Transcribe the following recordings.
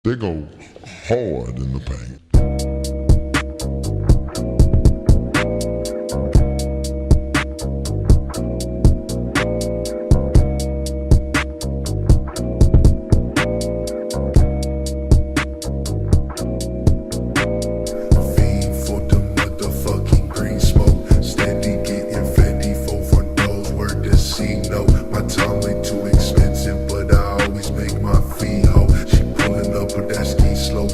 They go hard in the paint.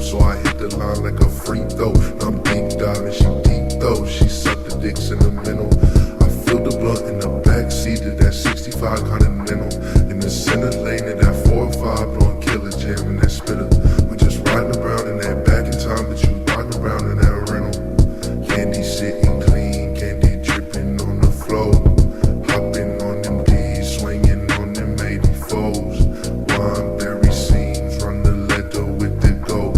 So I hit the line like a free throw. I'm deep diving, she deep though. She sucked the dicks in the middle. I filled the blunt in the backseat of that 65 Continental. In the center lane of that 405, blowing killer jam in that spitter. We just riding around in that back in time, but you riding around in that rental. Candy sitting clean, candy dripping on the floor. Hopping on them D's, swinging on them 84s. Wineberry scenes, run the leather with the gold.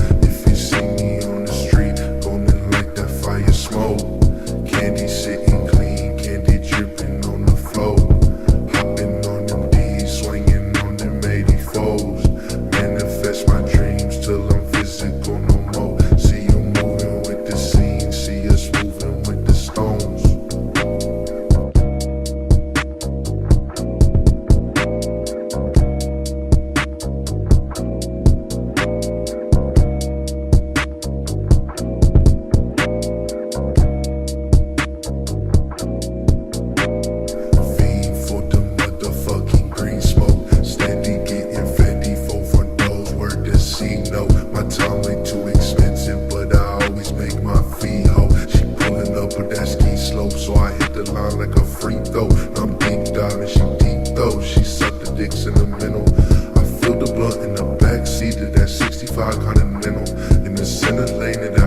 Smoke, candy sitting clean, candy dripping on the floor. Hopping on them D's, swinging on them 84s. Manifest my dreams till I'm physical no more. See you moving with the scene, see us moving with the stones. My time ain't too expensive, but I always make my fee ho. She pulling up with that ski slope, so I hit the line like a free throw. I'm deep diving, she deep though. She sucked the dicks in the middle. I filled the blunt in the backseat of that 65 Continental. In the center lane of that